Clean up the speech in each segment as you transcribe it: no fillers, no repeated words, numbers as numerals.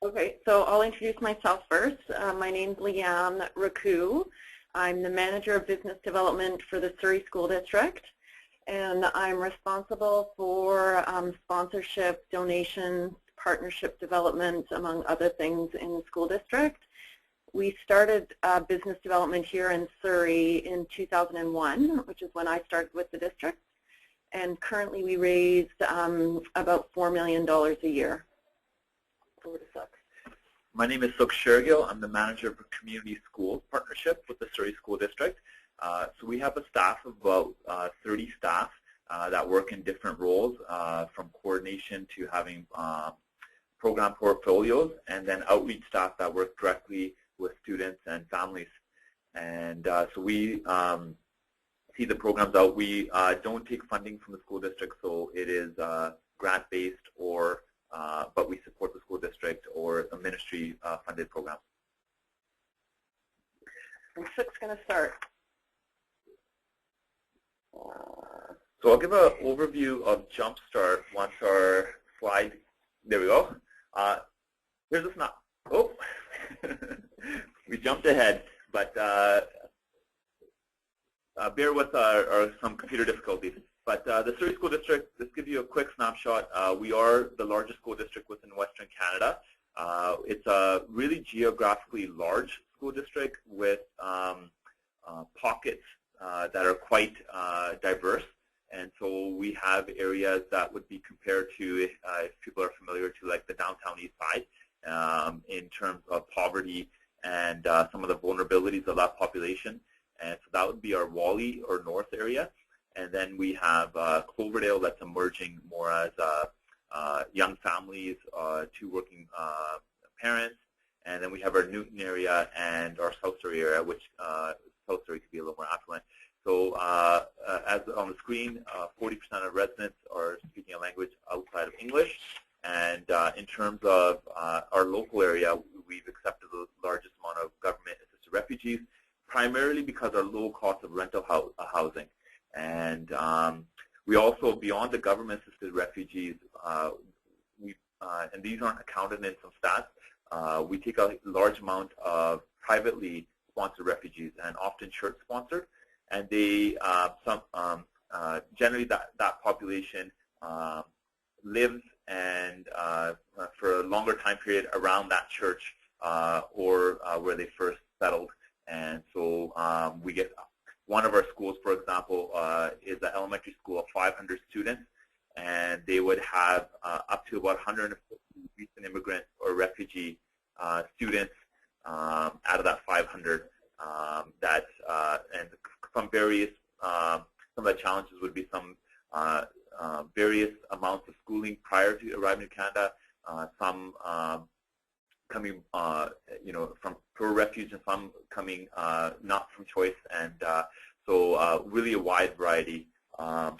Okay, so I'll introduce myself first. My name's Leanne Raku. I'm the Manager of Business Development for the Surrey School District, and I'm responsible for sponsorship, donations, partnership development, among other things in the school district. We started business development here in Surrey in 2001, which is when I started with the district, and currently we raised about $4 million a year. Over to Suk. My name is Suk Shergill. I'm the Manager for Community Schools Partnership with the Surrey School District. So we have a staff of about 30 staff that work in different roles, from coordination to having program portfolios, and then outreach staff that work directly with students and families. And so we see the programs out. We don't take funding from the school district, so it is grant-based, or but we support the school district or a ministry-funded program. And Suk's going to start. So I'll give an overview of Jumpstart once our slide, there we go. Here's a snap. Oh, we jumped ahead, but bear with some computer difficulties. But the Surrey School District, let's give you a quick snapshot. We are the largest school district within Western Canada. It's a really geographically large school district with pockets that are quite diverse. And so we have areas that would be compared to, if people are familiar, to like the downtown east side in terms of poverty and some of the vulnerabilities of that population. And so that would be our Wally or North area. And then we have Cloverdale that's emerging more as young families, two working parents. And then we have our Newton area and our South Surrey area, which South Surrey could be a little more affluent. So as on the screen, 40% of residents are speaking a language outside of English. And in terms of our local area, we've accepted the largest amount of government-assisted refugees, primarily because of our low cost of rental housing. And we also, beyond the government-assisted refugees, and these aren't accounted in some stats, we take a large amount of privately sponsored refugees, and often church-sponsored. And they, generally that population lives and for a longer time period around that church or where they first settled. And so we get one of our schools, for example, is an elementary school of 500 students, and they would have up to about 150 recent immigrant or refugee students out of that 500. And from various, some of the challenges would be some various amounts of schooling prior to arriving in Canada, some coming, from poor refuge, and some coming not from choice, and so really a wide variety of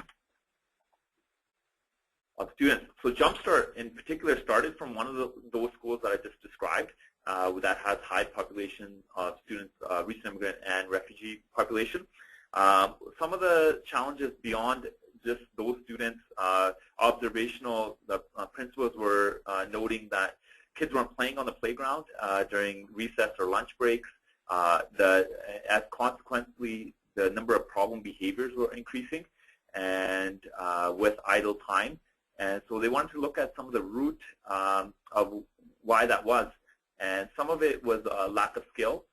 students. So Jumpstart in particular started from one of those schools that I just described that has high population of students, recent immigrant and refugee population. Some of the challenges beyond just those students, observational, the principals were noting that kids weren't playing on the playground during recess or lunch breaks. As consequently, the number of problem behaviors were increasing, and with idle time. And so they wanted to look at some of the root of why that was. And some of it was a lack of skill.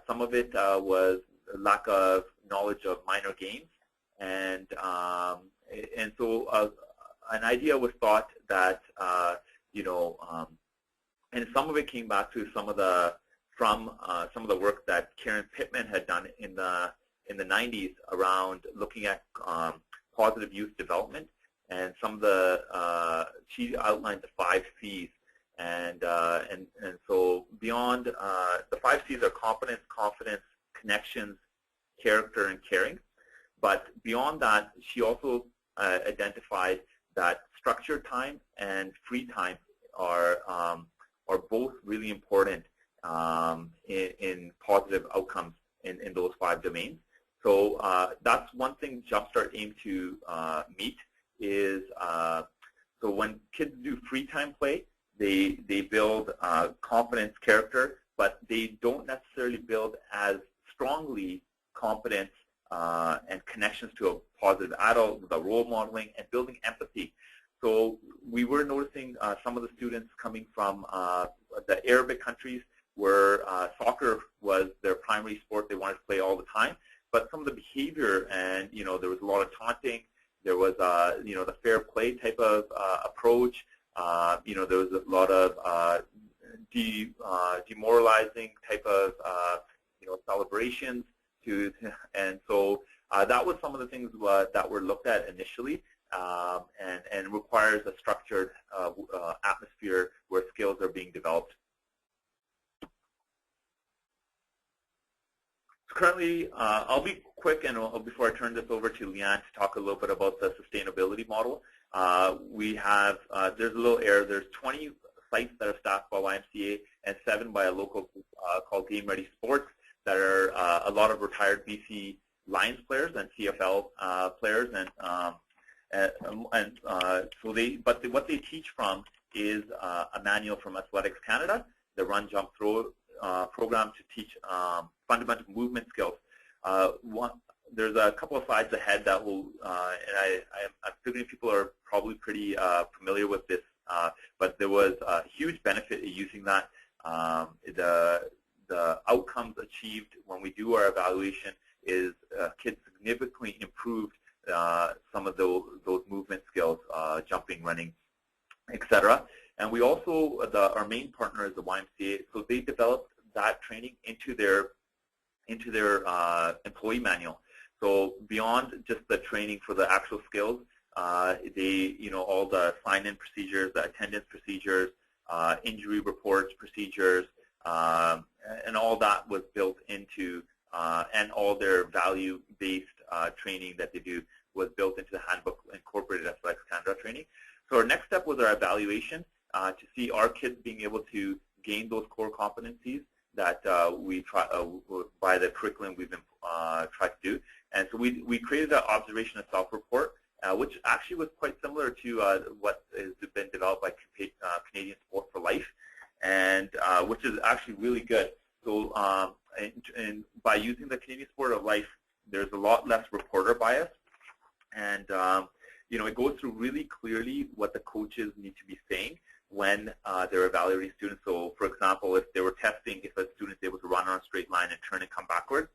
Some of it was a lack of knowledge of minor games. And so an idea was thought that, and some of it came back to some of the work that Karen Pittman had done in the 90s around looking at positive youth development, and some of the she outlined the 5 C's, and so beyond the 5 C's are competence, confidence, connections, character, and caring. But beyond that, she also identified that structured time and free time are both really important in positive outcomes in those 5 domains. So that's one thing Jumpstart aimed to meet is, so when kids do free time play, they build confidence, character, but they don't necessarily build as strongly competence and connections to a positive adult, the role modeling, and building empathy. So we were noticing some of the students coming from the Arabic countries where soccer was their primary sport they wanted to play all the time, but some of the behavior and, there was a lot of taunting, there was, the fair play type of approach, there was a lot of demoralizing type of, celebrations and so that was some of the things that were looked at initially, and requires a structured atmosphere where skills are being developed. Currently, I'll be quick, and before I turn this over to Leanne to talk a little bit about the sustainability model, we have, there's a little error. There's 20 sites that are staffed by YMCA and 7 by a local group called Game Ready Sports that are a lot of retired BC Lions players and CFL players, so what they teach from is a manual from Athletics Canada, the Run, Jump, Throw program to teach fundamental movement skills. There's a couple of slides ahead that will, and I'm figuring people are probably pretty familiar with this, but there was a huge benefit in using that. The outcomes achieved when we do our evaluation is kids significantly improved some of those movement skills, jumping, running, etc. And we also, our main partner is the YMCA, so they developed that training into their employee manual. So beyond just the training for the actual skills, they, all the sign-in procedures, the attendance procedures, injury reports, procedures, and all that was built into, and all their value-based training that they do was built into the handbook incorporated Athletics Canada training. So our next step was our evaluation to see our kids being able to gain those core competencies that we try by the curriculum we've been tried to do. And so we created an observation and self-report, which actually was quite similar to what has been developed by Canadian Sport for Life, and which is actually really good. So and by using the Canadian Sport of Life, there's a lot less reporter bias, and it goes through really clearly what the coaches need to be saying when they're evaluating students. So, for example, if they were testing if a student's able to run on a straight line and turn and come backwards,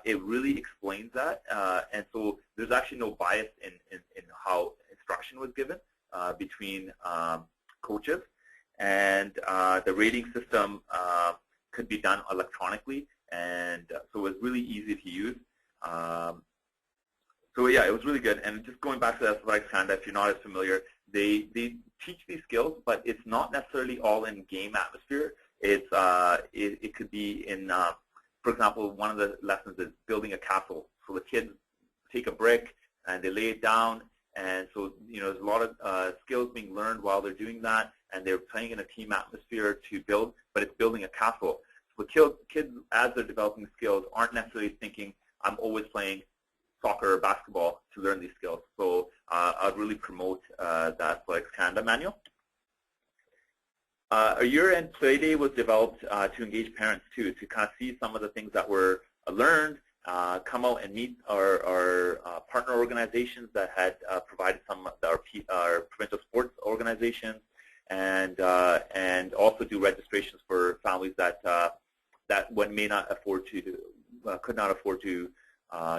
it really explains that. And so there's actually no bias in how instruction was given between coaches. And the rating system could be done electronically, and so it was really easy to use. So yeah, it was really good. And just going back to the Athletics Canada, if you're not as familiar, they teach these skills, but it's not necessarily all in game atmosphere. It's it could be in, for example, one of the lessons is building a castle. So the kids take a brick and they lay it down, and so there's a lot of skills being learned while they're doing that, and they're playing in a team atmosphere to build, but it's building a castle. So kids, as they're developing skills, aren't necessarily thinking, I'm always playing soccer or basketball to learn these skills. So I'd really promote that Athletics Canada manual. A year-end play day was developed to engage parents too, to kind of see some of the things that were learned, come out and meet our partner organizations that had provided some of our provincial sports organizations, and also do registrations for families that one may not afford to, could not afford to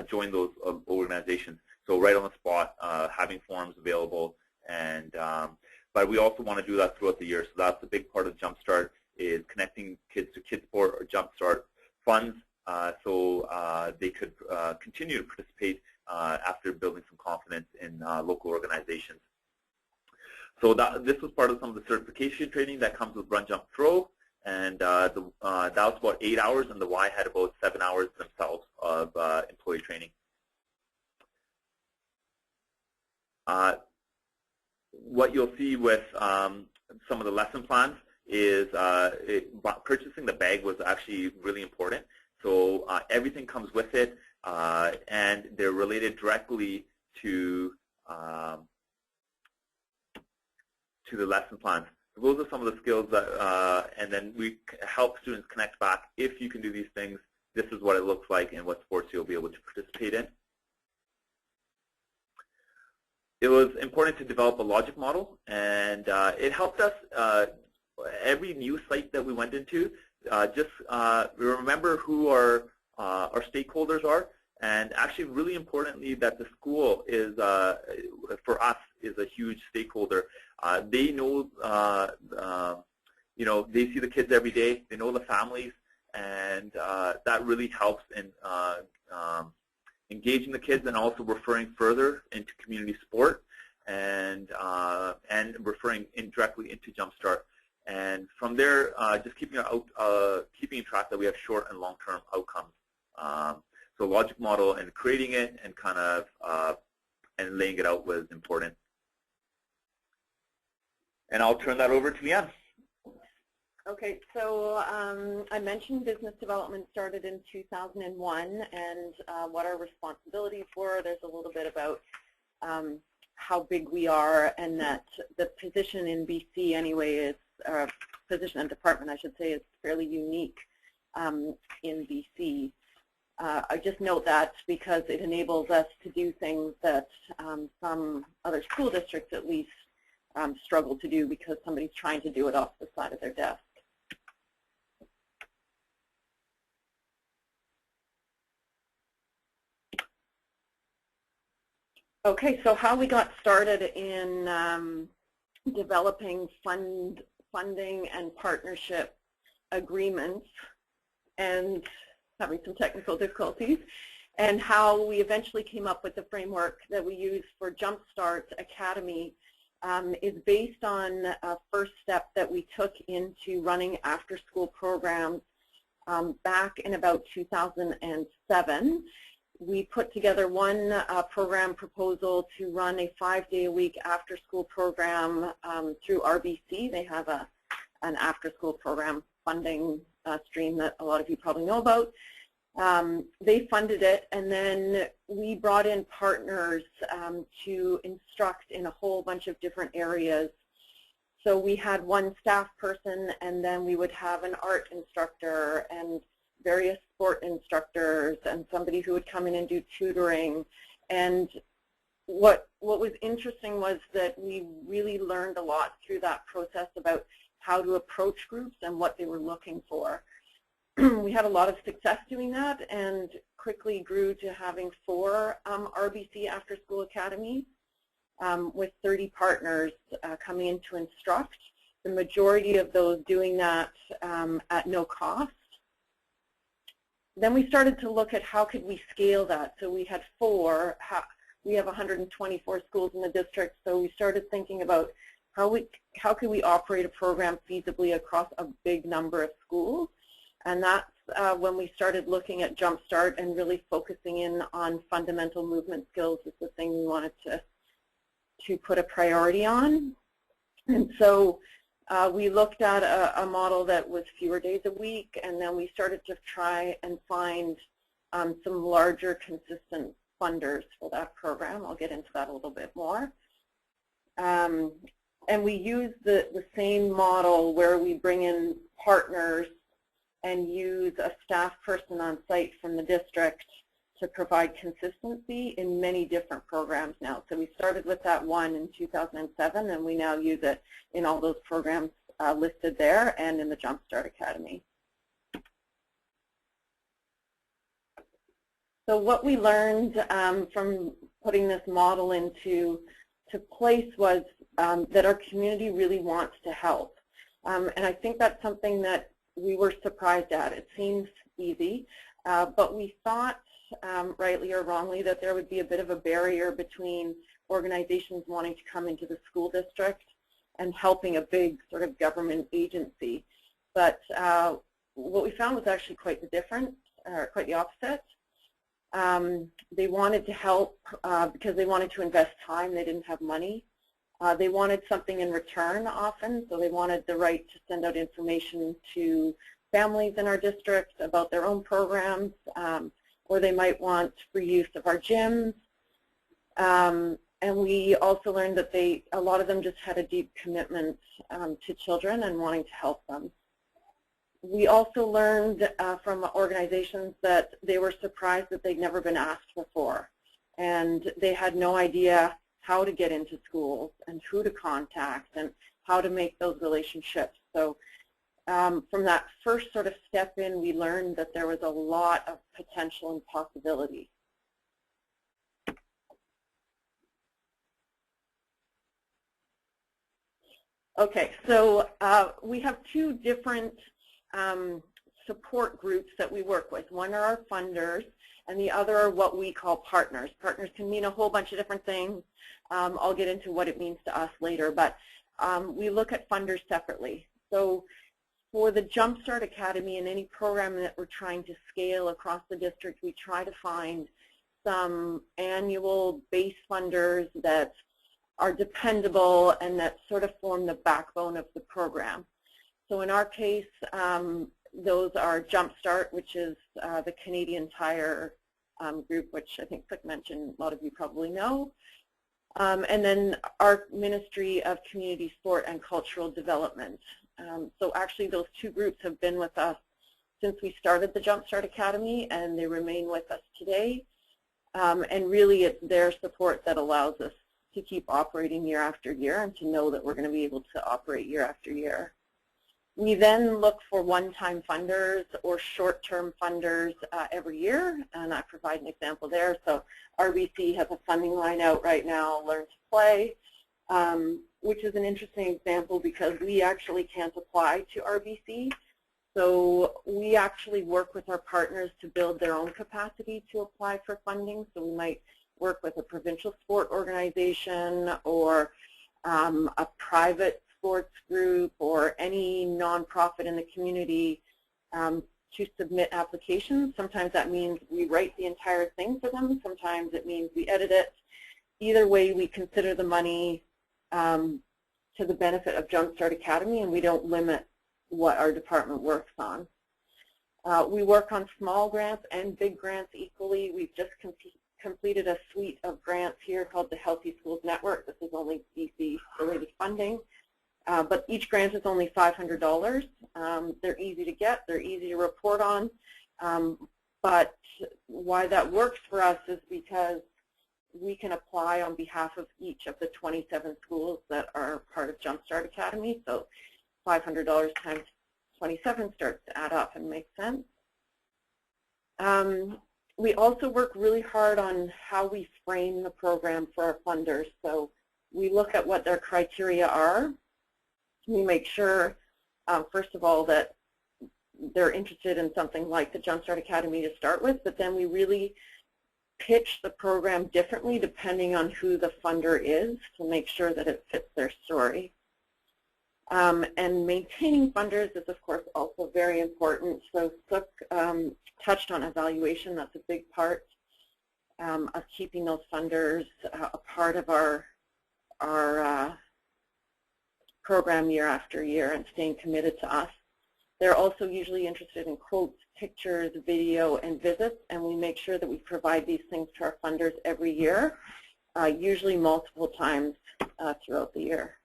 join those organizations. So right on the spot, having forms available, and but we also want to do that throughout the year. So that's a big part of Jumpstart, is connecting kids to Kids Sport or Jumpstart funds, so they could continue to participate after building some confidence in local organizations. So this was part of some of the certification training that comes with Run, Jump, Throw, and that was about 8 hours, and the Y had about 7 hours themselves of employee training. What you'll see with some of the lesson plans is purchasing the bag was actually really important. So everything comes with it, and they're related directly to the lesson plans. So those are some of the skills that, and then we help students connect back. If you can do these things, this is what it looks like and what sports you'll be able to participate in. It was important to develop a logic model, and it helped us, every new site that we went into, just remember who our stakeholders are, and actually really importantly that the school is, for us, is a huge stakeholder. They know, you know, they see the kids every day, they know the families, and that really helps in engaging the kids and also referring further into community sport and referring indirectly into Jumpstart. And from there, just keeping track that we have short and long-term outcomes. So logic model and creating it and kind of and laying it out was important. And I'll turn that over to Leanne. Okay, so I mentioned business development started in 2001 and what our responsibilities were. There's a little bit about how big we are, and that the position in BC anyway is, position and department I should say, is fairly unique in BC. I just note that because it enables us to do things that some other school districts at least struggle to do because somebody's trying to do it off the side of their desk. Okay, so how we got started in developing funding and partnership agreements and having some technical difficulties, and how we eventually came up with the framework that we use for Jumpstart Academy is based on a first step that we took into running after-school programs back in about 2007. We put together one program proposal to run a 5-day-a-week after-school program through RBC. They have an after-school program funding stream that a lot of you probably know about. They funded it, and then we brought in partners to instruct in a whole bunch of different areas. So we had one staff person, and then we would have an art instructor and various sport instructors and somebody who would come in and do tutoring. And what was interesting was that we really learned a lot through that process about how to approach groups and what they were looking for. We had a lot of success doing that and quickly grew to having 4 RBC after-school academies with 30 partners coming in to instruct, the majority of those doing that at no cost. Then we started to look at how could we scale that. So we had 4, we have 124 schools in the district, so we started thinking about how could we operate a program feasibly across a big number of schools. And that's when we started looking at Jumpstart and really focusing in on fundamental movement skills is the thing we wanted to put a priority on. And so we looked at a model that was fewer days a week, and then we started to try and find some larger consistent funders for that program. I'll get into that a little bit more. And we use the same model where we bring in partners and use a staff person on site from the district to provide consistency in many different programs now. So we started with that one in 2007, and we now use it in all those programs listed there and in the Jumpstart Academy. So what we learned from putting this model into place was that our community really wants to help. And I think that's something that we were surprised at. It seems easy, but we thought, rightly or wrongly, that there would be a bit of a barrier between organizations wanting to come into the school district and helping a big sort of government agency. But what we found was actually quite the difference, or quite the opposite. They wanted to help because they wanted to invest time. They didn't have money. They wanted something in return often, so they wanted the right to send out information to families in our district about their own programs, or they might want free use of our gyms. And we also learned that a lot of them just had a deep commitment to children and wanting to help them. We also learned from organizations that they were surprised that they'd never been asked before, and they had no idea how to get into schools and who to contact and how to make those relationships. So from that first sort of step in, we learned that there was a lot of potential and possibility. Okay, so we have two different support groups that we work with. One are our funders, and the other are what we call partners. Partners can mean a whole bunch of different things. I'll get into what it means to us later, but we look at funders separately. So for the Jumpstart Academy and any program that we're trying to scale across the district, we try to find some annual base funders that are dependable and that sort of form the backbone of the program. So in our case, those are Jumpstart, which is the Canadian Tire group, which I think Click mentioned, a lot of you probably know. And then our Ministry of Community, Sport and Cultural Development. So actually those two groups have been with us since we started the Jumpstart Academy, and they remain with us today. And really it's their support that allows us to keep operating year after year and to know that we're going to be able to operate year after year. We then look for one-time funders or short-term funders every year, and I provide an example there. So RBC has a funding line out right now, Learn to Play, which is an interesting example because we actually can't apply to RBC. So we actually work with our partners to build their own capacity to apply for funding. So we might work with a provincial sport organization or a private sports group or any nonprofit in the community to submit applications. Sometimes that means we write the entire thing for them. Sometimes it means we edit it. Either way, we consider the money to the benefit of Jumpstart Academy, and we don't limit what our department works on. We work on small grants and big grants equally. We've just completed a suite of grants here called the Healthy Schools Network. This is only BC-related funding. But each grant is only $500. They're easy to get. They're easy to report on. But why that works for us is because we can apply on behalf of each of the 27 schools that are part of Jumpstart Academy. So $500 times 27 starts to add up and make sense. We also work really hard on how we frame the program for our funders. So we look at what their criteria are. We make sure, first of all, that they're interested in something like the Jumpstart Academy to start with, but then we really pitch the program differently depending on who the funder is to make sure that it fits their story. And maintaining funders is, of course, also very important. So Cook touched on evaluation. That's a big part of keeping those funders a part of our program year after year and staying committed to us. They're also usually interested in quotes, pictures, video, and visits, and we make sure that we provide these things to our funders every year, usually multiple times throughout the year.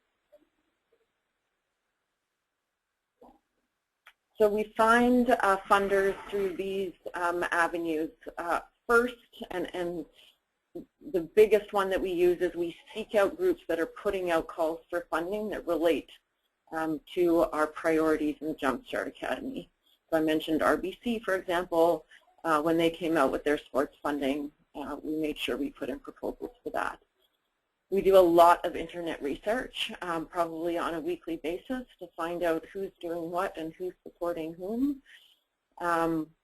So we find funders through these avenues. First, and the biggest one that we use is we seek out groups that are putting out calls for funding that relate to our priorities in the Jumpstart Academy. So I mentioned RBC, for example. When they came out with their sports funding, we made sure we put in proposals for that. We do a lot of internet research, probably on a weekly basis, to find out who's doing what and who's supporting whom.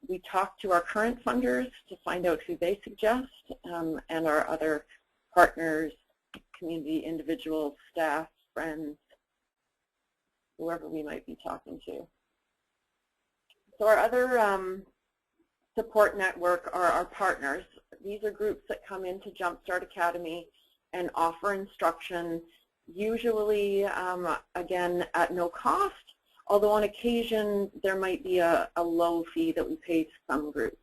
We talk to our current funders to find out who they suggest, and our other partners, community, individuals, staff, friends, whoever we might be talking to. So our other support network are our partners. These are groups that come into Jumpstart Academy and offer instruction, usually, again, at no cost, although on occasion there might be a low fee that we pay to some groups.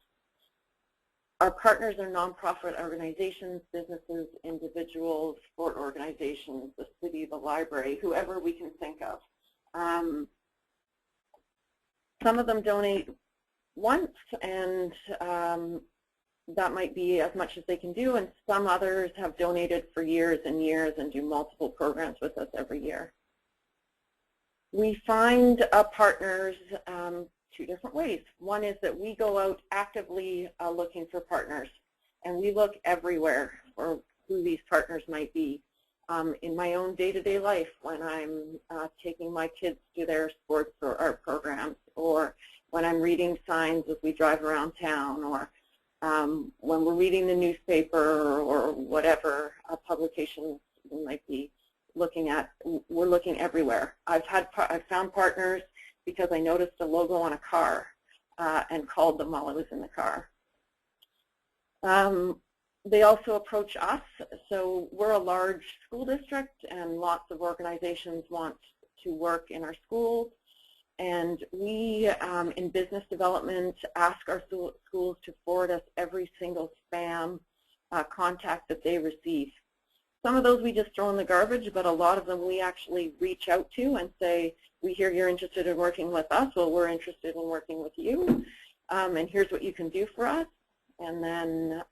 Our partners are nonprofit organizations, businesses, individuals, sport organizations, the city, the library, whoever we can think of. Some of them donate once, and that might be as much as they can do, and some others have donated for years and years and do multiple programs with us every year. We find partners two different ways. One is that we go out actively looking for partners, and we look everywhere for who these partners might be. In my own day-to-day life, when I'm taking my kids to their sports or art programs, or when I'm reading signs as we drive around town, or when we're reading the newspaper or whatever publications we might be looking at, we're looking everywhere. I've found partners because I noticed a logo on a car and called them while I was in the car. They also approach us, so we're a large school district and lots of organizations want to work in our schools, and we, in business development, ask our schools to forward us every single spam contact that they receive. Some of those we just throw in the garbage, but a lot of them we actually reach out to and say, we hear you're interested in working with us, well, we're interested in working with you, and here's what you can do for us, and then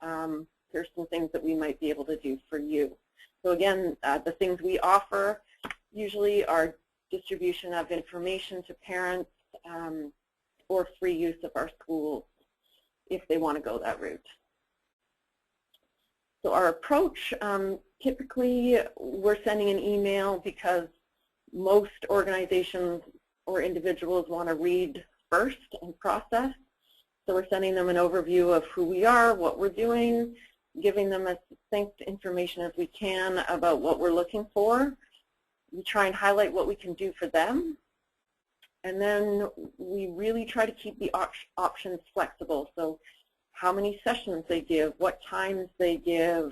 here's some things that we might be able to do for you. So again, the things we offer usually are distribution of information to parents or free use of our schools if they want to go that route. So our approach, typically we're sending an email because most organizations or individuals want to read first and process. So we're sending them an overview of who we are, what we're doing, giving them as succinct information as we can about what we're looking for. We try and highlight what we can do for them. And then we really try to keep the options flexible. So how many sessions they give, what times they give,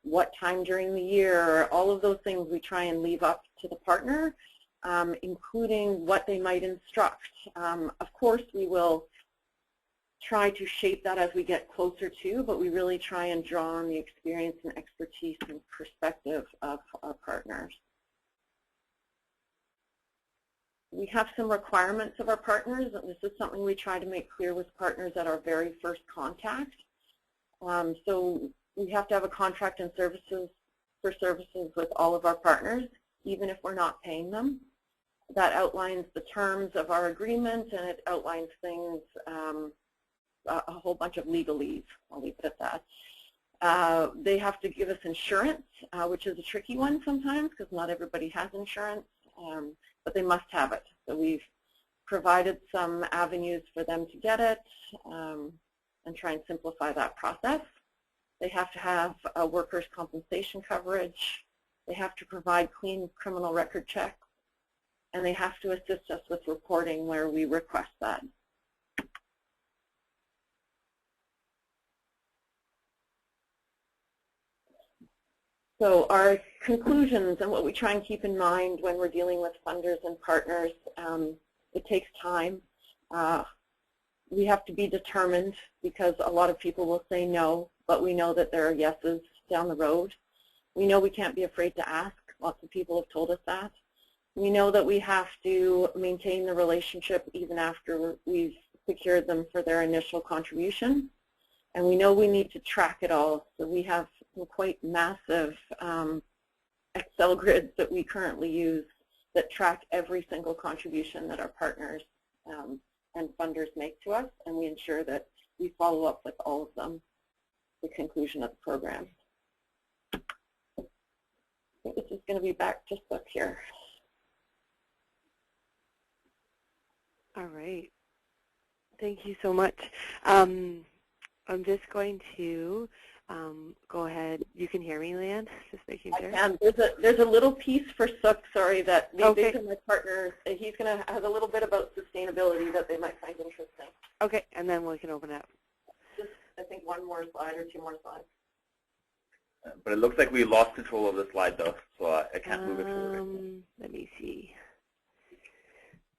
what time during the year, all of those things we try and leave up to the partner, including what they might instruct. Of course, we will try to shape that as we get closer to, but we really try and draw on the experience and expertise and perspective of our partners. We have some requirements of our partners, and this is something we try to make clear with partners at our very first contact. So we have to have a contract and services with all of our partners, even if we're not paying them. That outlines the terms of our agreement, and it outlines things, a whole bunch of legalese. I'll leave it at that. They have to give us insurance, which is a tricky one sometimes because not everybody has insurance, but they must have it. So we've provided some avenues for them to get it and try and simplify that process. They have to have a workers' compensation coverage. They have to provide clean criminal record checks, and they have to assist us with reporting where we request that. So our conclusions and what we try and keep in mind when we're dealing with funders and partners, it takes time. We have to be determined because a lot of people will say no, but we know that there are yeses down the road. We know we can't be afraid to ask. Lots of people have told us that. We know that we have to maintain the relationship even after we've secured them for their initial contribution. And we know we need to track it all. So we have some quite massive Excel grids that we currently use that track every single contribution that our partners and funders make to us, and we ensure that we follow up with all of them at the conclusion of the program. I think this is going to be back just up here. All right. Thank you so much. I'm just going to go ahead. You can hear me, Leanne? Just making sure. I can. There's a little piece for Suk, sorry, that these are my partners. He's going to have a little bit about sustainability that they might find interesting. Okay, and then we can open it up. Just, I think, one more slide or two more slides. But it looks like we lost control of the slide, though, so I can't move it forward. Let me see.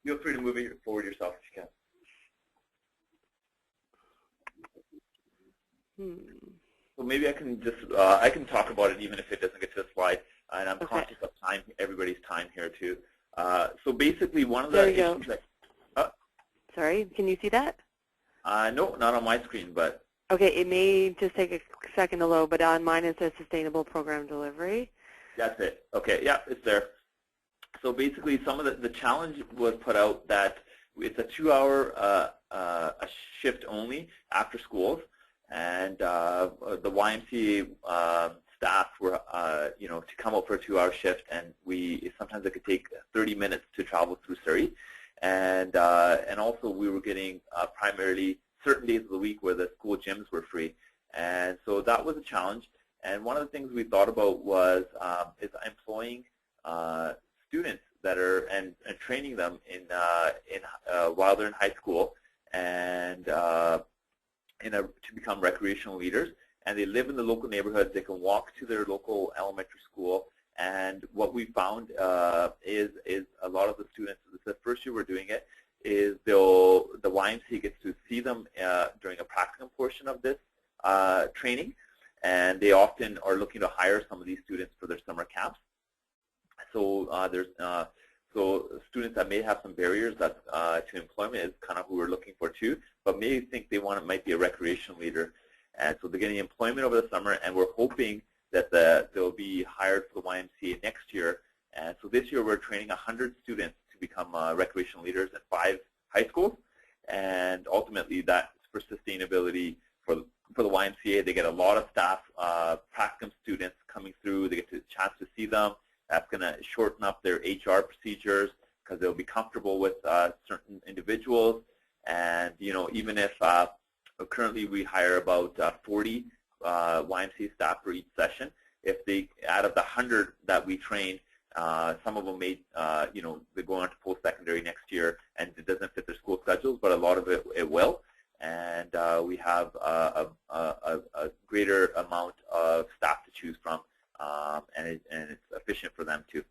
Feel free to move it forward yourself if you can. So maybe I can just I can talk about it even if it doesn't get to the slide, and I'm conscious of time, everybody's time here too. So basically, one of the issues that sorry, can you see that? No, not on my screen, but okay, it may just take a second to load, but on mine it says sustainable program delivery. That's it. Okay, yeah, it's there. So basically, some of the challenge was put out that it's a 2-hour a shift only after schools, and the YMCA staff were, to come out for a 2-hour shift, and sometimes it could take 30 minutes to travel through Surrey, and also we were getting primarily certain days of the week where the school gyms were free, and so that was a challenge. And one of the things we thought about was is employing students that are and training them while they're in high school and to become recreational leaders. And they live in the local neighborhoods. They can walk to their local elementary school. And what we found is a lot of the students, this is the first year we're doing it, is the YMCA gets to see them during a practicum portion of this training. And they often are looking to hire some of these students for their summer camps. So there's students that may have some barriers that to employment is kind of who we're looking for too, but may think they might be a recreation leader, and so they're getting employment over the summer, and we're hoping that they'll be hired for the YMCA next year. And so this year we're training 100 students to become recreational leaders in 5 high schools, and ultimately that's for sustainability for the YMCA. They get a lot of staff, practicum students coming through. They get a chance to see them. That's going to shorten up their HR procedures because they'll be comfortable with certain individuals. And even if currently we hire about 40 YMCA staff for each session, if they out of the 100 that we train, some of them may they go on to post-secondary next year, and it doesn't fit their school schedules, but a lot of it will. And we have a greater amount of staff to choose from, and it's efficient for them too.